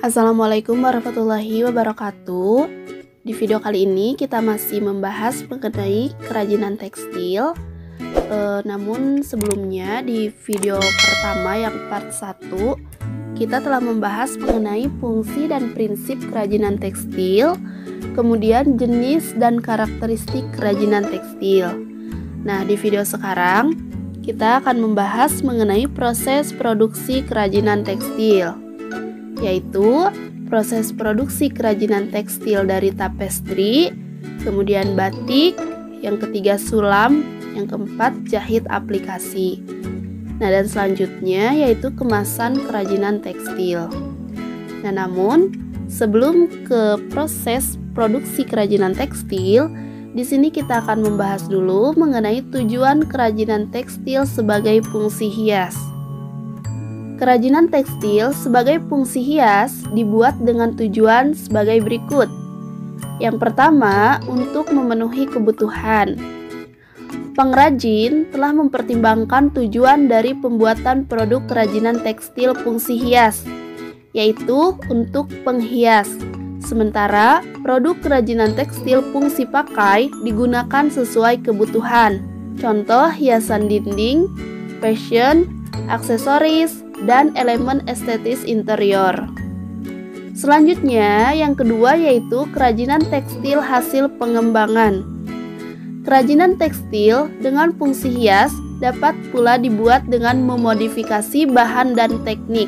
Assalamualaikum warahmatullahi wabarakatuh. Di video kali ini kita masih membahas mengenai kerajinan tekstil. Namun sebelumnya di video pertama yang part 1 kita telah membahas mengenai fungsi dan prinsip kerajinan tekstil, kemudian jenis dan karakteristik kerajinan tekstil. Nah, di video sekarang kita akan membahas mengenai proses produksi kerajinan tekstil, yaitu proses produksi kerajinan tekstil dari tapestri, kemudian batik, yang ketiga sulam, yang keempat jahit aplikasi. Nah, dan selanjutnya yaitu kemasan kerajinan tekstil. Nah, namun sebelum ke proses produksi kerajinan tekstil, di sini kita akan membahas dulu mengenai tujuan kerajinan tekstil sebagai fungsi hias. Kerajinan tekstil sebagai fungsi hias dibuat dengan tujuan sebagai berikut. Yang pertama, untuk memenuhi kebutuhan. Pengrajin telah mempertimbangkan tujuan dari pembuatan produk kerajinan tekstil fungsi hias, yaitu untuk penghias. Sementara produk kerajinan tekstil fungsi pakai digunakan sesuai kebutuhan. Contoh hiasan dinding, fashion, aksesoris, dan elemen estetis interior. Selanjutnya, yang kedua yaitu kerajinan tekstil hasil pengembangan. Kerajinan tekstil dengan fungsi hias dapat pula dibuat dengan memodifikasi bahan dan teknik.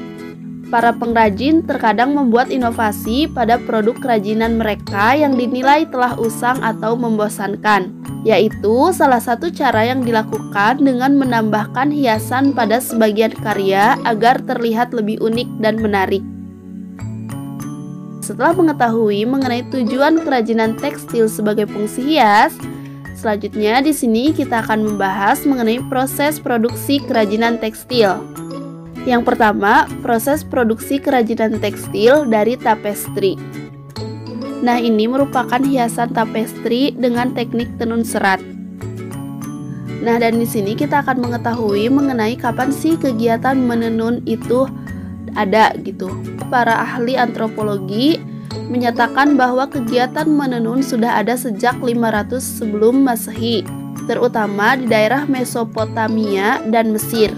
Para pengrajin terkadang membuat inovasi pada produk kerajinan mereka yang dinilai telah usang atau membosankan, yaitu salah satu cara yang dilakukan dengan menambahkan hiasan pada sebagian karya agar terlihat lebih unik dan menarik. Setelah mengetahui mengenai tujuan kerajinan tekstil sebagai fungsi hias, selanjutnya di sini kita akan membahas mengenai proses produksi kerajinan tekstil. Yang pertama, proses produksi kerajinan tekstil dari tapestri. Nah, ini merupakan hiasan tapestri dengan teknik tenun serat. Nah, dan di sini kita akan mengetahui mengenai kapan sih kegiatan menenun itu ada gitu. Para ahli antropologi menyatakan bahwa kegiatan menenun sudah ada sejak 500 sebelum Masehi, terutama di daerah Mesopotamia dan Mesir.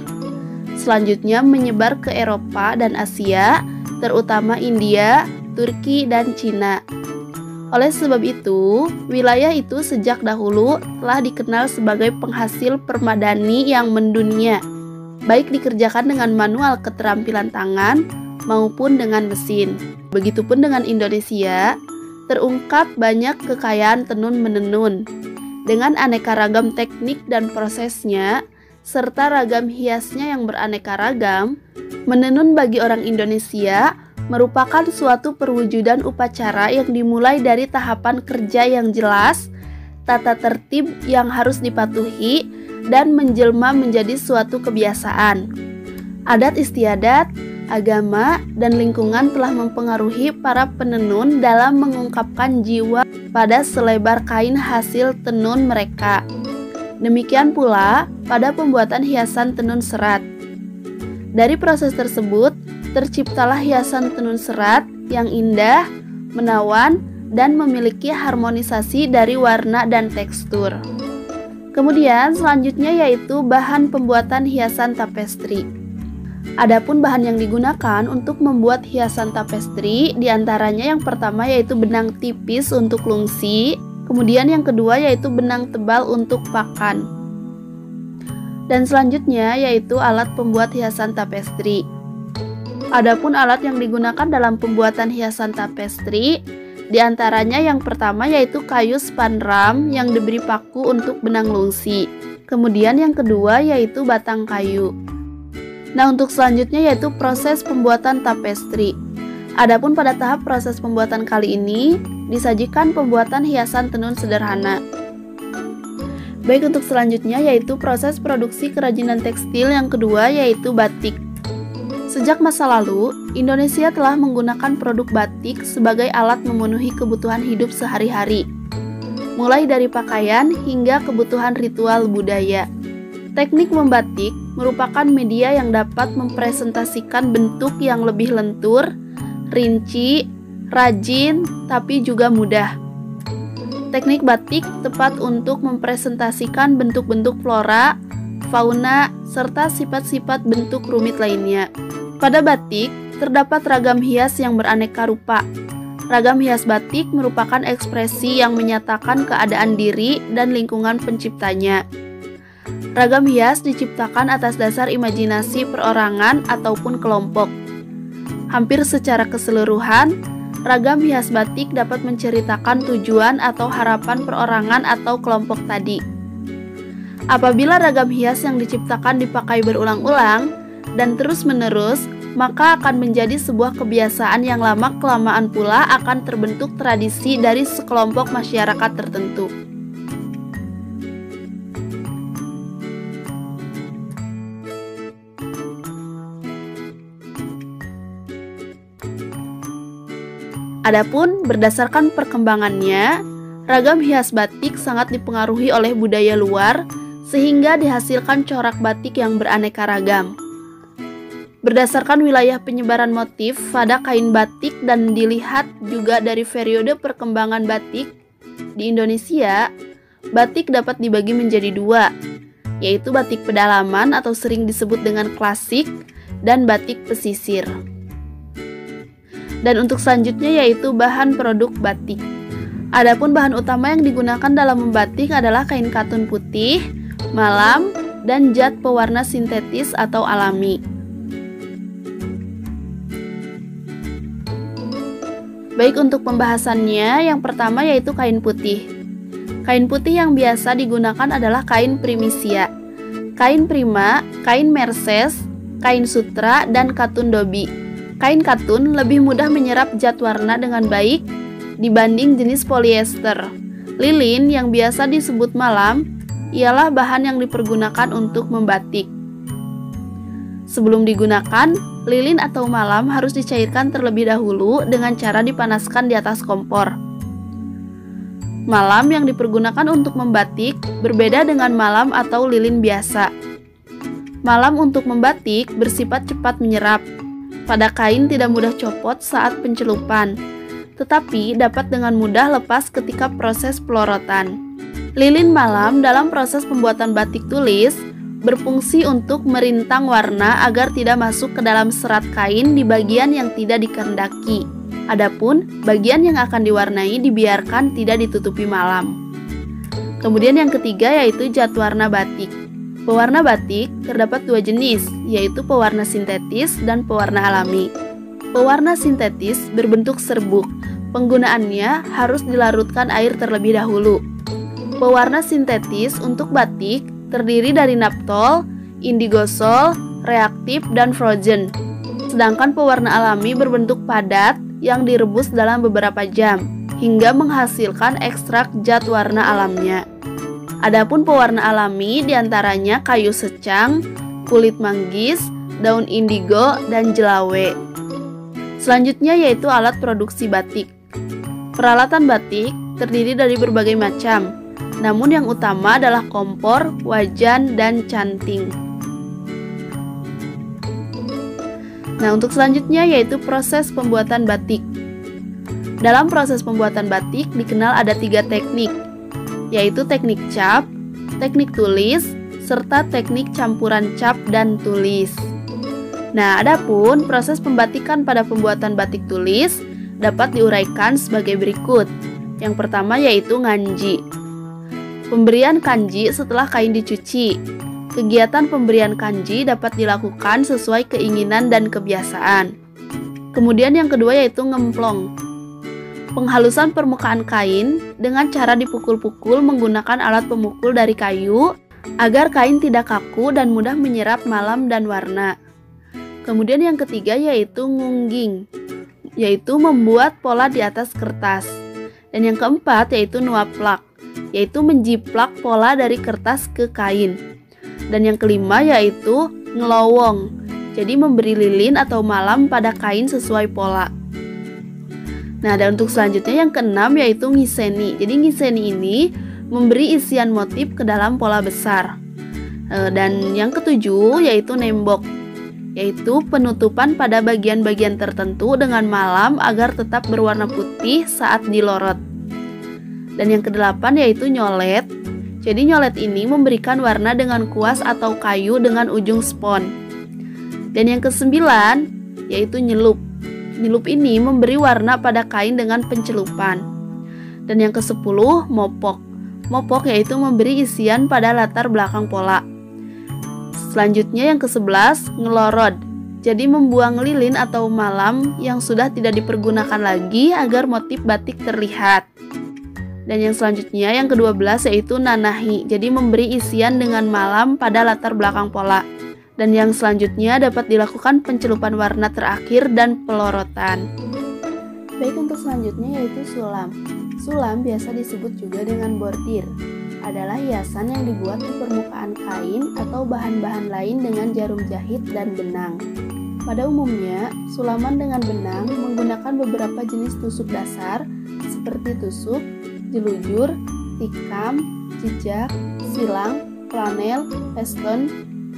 Selanjutnya menyebar ke Eropa dan Asia, terutama India, Turki, dan Cina. Oleh sebab itu, wilayah itu sejak dahulu telah dikenal sebagai penghasil permadani yang mendunia, baik dikerjakan dengan manual keterampilan tangan maupun dengan mesin. Begitupun dengan Indonesia, terungkap banyak kekayaan tenun-menenun. Dengan aneka ragam teknik dan prosesnya, serta ragam hiasnya yang beraneka ragam, menenun bagi orang Indonesia merupakan suatu perwujudan upacara yang dimulai dari tahapan kerja yang jelas, tata tertib yang harus dipatuhi, dan menjelma menjadi suatu kebiasaan. Adat istiadat, agama, dan lingkungan telah mempengaruhi para penenun dalam mengungkapkan jiwa pada selebar kain hasil tenun mereka. Demikian pula pada pembuatan hiasan tenun serat. Dari proses tersebut, terciptalah hiasan tenun serat yang indah, menawan, dan memiliki harmonisasi dari warna dan tekstur. Kemudian selanjutnya yaitu bahan pembuatan hiasan tapestri. Adapun bahan yang digunakan untuk membuat hiasan tapestri diantaranya yang pertama yaitu benang tipis untuk lungsi, kemudian yang kedua yaitu benang tebal untuk pakan. Dan selanjutnya yaitu alat pembuat hiasan tapestri. Adapun alat yang digunakan dalam pembuatan hiasan tapestri diantaranya yang pertama yaitu kayu spanram yang diberi paku untuk benang lungsi. Kemudian yang kedua yaitu batang kayu. Nah, untuk selanjutnya yaitu proses pembuatan tapestri. Adapun pada tahap proses pembuatan kali ini disajikan pembuatan hiasan tenun sederhana. Baik, untuk selanjutnya yaitu proses produksi kerajinan tekstil yang kedua yaitu batik. Sejak masa lalu, Indonesia telah menggunakan produk batik sebagai alat memenuhi kebutuhan hidup sehari-hari, mulai dari pakaian hingga kebutuhan ritual budaya. Teknik membatik merupakan media yang dapat mempresentasikan bentuk yang lebih lentur, rinci, rajin, tapi juga mudah. Teknik batik tepat untuk mempresentasikan bentuk-bentuk flora, fauna, serta sifat-sifat bentuk rumit lainnya. Pada batik, terdapat ragam hias yang beraneka rupa. Ragam hias batik merupakan ekspresi yang menyatakan keadaan diri dan lingkungan penciptanya. Ragam hias diciptakan atas dasar imajinasi perorangan ataupun kelompok. Hampir secara keseluruhan, ragam hias batik dapat menceritakan tujuan atau harapan perorangan atau kelompok tadi. Apabila ragam hias yang diciptakan dipakai berulang-ulang dan terus-menerus, maka akan menjadi sebuah kebiasaan yang lama-kelamaan pula akan terbentuk tradisi dari sekelompok masyarakat tertentu. Adapun berdasarkan perkembangannya, ragam hias batik sangat dipengaruhi oleh budaya luar sehingga dihasilkan corak batik yang beraneka ragam. Berdasarkan wilayah penyebaran motif pada kain batik dan dilihat juga dari periode perkembangan batik di Indonesia, batik dapat dibagi menjadi dua, yaitu batik pedalaman atau sering disebut dengan klasik dan batik pesisir. Dan untuk selanjutnya yaitu bahan produk batik. Adapun bahan utama yang digunakan dalam membatik adalah kain katun putih, malam, dan zat pewarna sintetis atau alami. Baik, untuk pembahasannya, yang pertama yaitu kain putih. Kain putih yang biasa digunakan adalah kain primisia, kain prima, kain merses, kain sutra, dan katun dobi. Kain katun lebih mudah menyerap zat warna dengan baik dibanding jenis polyester. Lilin yang biasa disebut malam ialah bahan yang dipergunakan untuk membatik. Sebelum digunakan, lilin atau malam harus dicairkan terlebih dahulu dengan cara dipanaskan di atas kompor. Malam yang dipergunakan untuk membatik berbeda dengan malam atau lilin biasa. Malam untuk membatik bersifat cepat menyerap. Pada kain tidak mudah copot saat pencelupan, tetapi dapat dengan mudah lepas ketika proses pelorotan. Lilin malam dalam proses pembuatan batik tulis berfungsi untuk merintang warna agar tidak masuk ke dalam serat kain di bagian yang tidak dikehendaki. Adapun bagian yang akan diwarnai dibiarkan tidak ditutupi malam. Kemudian yang ketiga yaitu zat warna batik. Pewarna batik terdapat dua jenis, yaitu pewarna sintetis dan pewarna alami. Pewarna sintetis berbentuk serbuk. Penggunaannya harus dilarutkan air terlebih dahulu. Pewarna sintetis untuk batik terdiri dari naptol, indigosol, reaktif, dan frozen. Sedangkan pewarna alami berbentuk padat yang direbus dalam beberapa jam hingga menghasilkan ekstrak zat warna alamnya. Adapun pewarna alami diantaranya kayu secang, kulit manggis, daun indigo, dan jelawe. Selanjutnya yaitu alat produksi batik. Peralatan batik terdiri dari berbagai macam, namun yang utama adalah kompor, wajan, dan canting. Nah, untuk selanjutnya yaitu proses pembuatan batik. Dalam proses pembuatan batik dikenal ada 3 teknik, yaitu teknik cap, teknik tulis, serta teknik campuran cap dan tulis. Nah, adapun proses pembatikan pada pembuatan batik tulis dapat diuraikan sebagai berikut. Yang pertama yaitu nganji. Pemberian kanji setelah kain dicuci. Kegiatan pemberian kanji dapat dilakukan sesuai keinginan dan kebiasaan. Kemudian yang kedua yaitu ngemplong. Penghalusan permukaan kain dengan cara dipukul-pukul menggunakan alat pemukul dari kayu agar kain tidak kaku dan mudah menyerap malam dan warna. Kemudian yang ketiga yaitu ngungging, yaitu membuat pola di atas kertas. Dan yang keempat yaitu nuaplak, yaitu menjiplak pola dari kertas ke kain. Dan yang kelima yaitu ngelowong, jadi memberi lilin atau malam pada kain sesuai pola. Nah, dan untuk selanjutnya yang keenam yaitu ngiseni. Jadi ngiseni ini memberi isian motif ke dalam pola besar. Dan yang ketujuh yaitu nembok. yaitu penutupan pada bagian-bagian tertentu dengan malam agar tetap berwarna putih saat dilorot. Dan yang kedelapan yaitu nyolet. Jadi nyolet ini memberikan warna dengan kuas atau kayu dengan ujung spon. Dan yang kesembilan yaitu nyelup. Nyelup ini memberi warna pada kain dengan pencelupan. Dan yang ke-10 mopok. Mopok yaitu memberi isian pada latar belakang pola. Selanjutnya yang ke-11 ngelorod. Jadi membuang lilin atau malam yang sudah tidak dipergunakan lagi agar motif batik terlihat. Dan yang selanjutnya yang ke-12 yaitu nanahi. Jadi memberi isian dengan malam pada latar belakang pola. Dan yang selanjutnya dapat dilakukan pencelupan warna terakhir dan pelorotan. Baik, untuk selanjutnya yaitu sulam. Sulam biasa disebut juga dengan bordir. Adalah hiasan yang dibuat di permukaan kain atau bahan-bahan lain dengan jarum jahit dan benang. Pada umumnya, sulaman dengan benang menggunakan beberapa jenis tusuk dasar seperti tusuk, jelujur, tikam, jejak, silang, flanel, peston,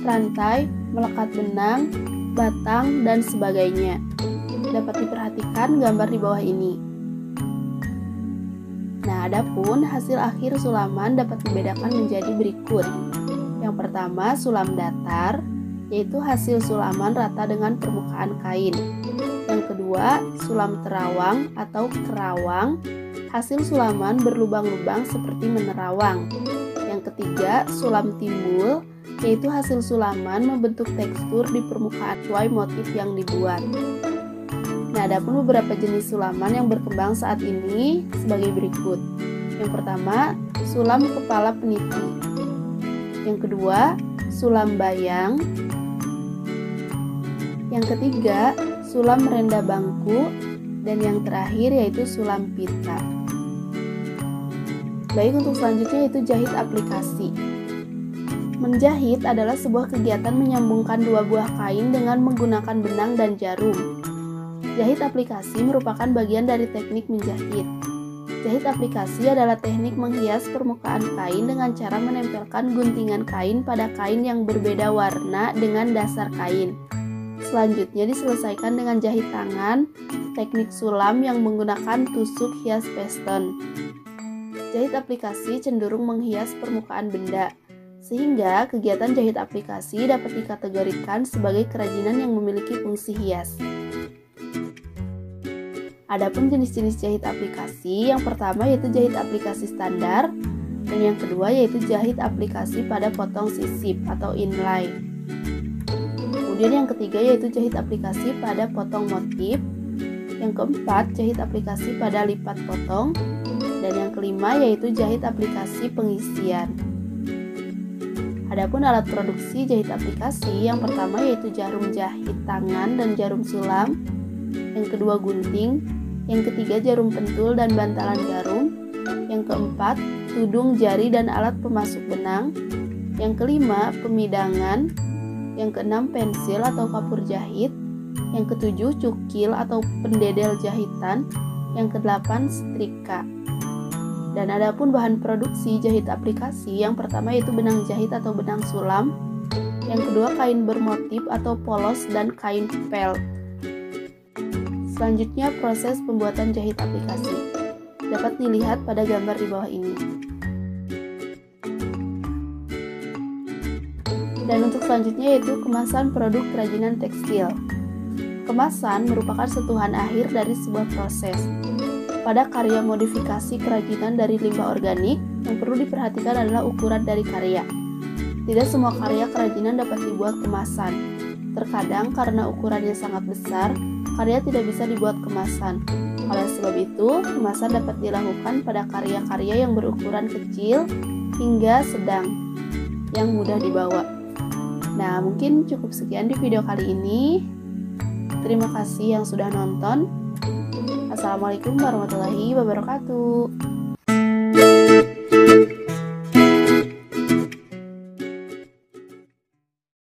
rantai, melekat benang, batang, dan sebagainya. Dapat diperhatikan gambar di bawah ini. Nah, adapun hasil akhir sulaman dapat dibedakan menjadi berikut. Yang pertama, sulam datar, yaitu hasil sulaman rata dengan permukaan kain. Yang kedua, sulam terawang atau kerawang, hasil sulaman berlubang-lubang seperti menerawang. Yang ketiga, sulam timbul, yaitu hasil sulaman membentuk tekstur di permukaan sesuai motif yang dibuat. Nah, adapun beberapa jenis sulaman yang berkembang saat ini sebagai berikut. Yang pertama, sulam kepala peniti. Yang kedua, sulam bayang. Yang ketiga, sulam renda bangku. Dan yang terakhir yaitu sulam pita. Baik, untuk selanjutnya yaitu jahit aplikasi. Menjahit adalah sebuah kegiatan menyambungkan dua buah kain dengan menggunakan benang dan jarum. Jahit aplikasi merupakan bagian dari teknik menjahit. Jahit aplikasi adalah teknik menghias permukaan kain dengan cara menempelkan guntingan kain pada kain yang berbeda warna dengan dasar kain. Selanjutnya diselesaikan dengan jahit tangan, teknik sulam yang menggunakan tusuk hias peston. Jahit aplikasi cenderung menghias permukaan benda. Sehingga kegiatan jahit aplikasi dapat dikategorikan sebagai kerajinan yang memiliki fungsi hias. Adapun jenis-jenis jahit aplikasi, yang pertama yaitu jahit aplikasi standar, dan yang kedua yaitu jahit aplikasi pada potong sisip atau inlay. Kemudian yang ketiga yaitu jahit aplikasi pada potong motif, yang keempat jahit aplikasi pada lipat potong, dan yang kelima yaitu jahit aplikasi pengisian. Adapun alat produksi jahit aplikasi, yang pertama yaitu jarum jahit tangan dan jarum sulam, yang kedua gunting, yang ketiga jarum pentul dan bantalan jarum, yang keempat tudung jari dan alat pemasuk benang, yang kelima pemidangan, yang keenam pensil atau kapur jahit, yang ketujuh cukil atau pendedel jahitan, yang kedelapan setrika. Dan adapun bahan produksi jahit aplikasi, yang pertama yaitu benang jahit atau benang sulam, yang kedua kain bermotif atau polos dan kain pel. Selanjutnya proses pembuatan jahit aplikasi. Dapat dilihat pada gambar di bawah ini. Dan untuk selanjutnya yaitu kemasan produk kerajinan tekstil. Kemasan merupakan sentuhan akhir dari sebuah proses. Pada karya modifikasi kerajinan dari limbah organik, yang perlu diperhatikan adalah ukuran dari karya. Tidak semua karya kerajinan dapat dibuat kemasan. Terkadang karena ukurannya sangat besar, karya tidak bisa dibuat kemasan. Oleh sebab itu, kemasan dapat dilakukan pada karya-karya yang berukuran kecil hingga sedang, yang mudah dibawa. Nah, mungkin cukup sekian di video kali ini. Terima kasih yang sudah nonton. Assalamualaikum warahmatullahi wabarakatuh.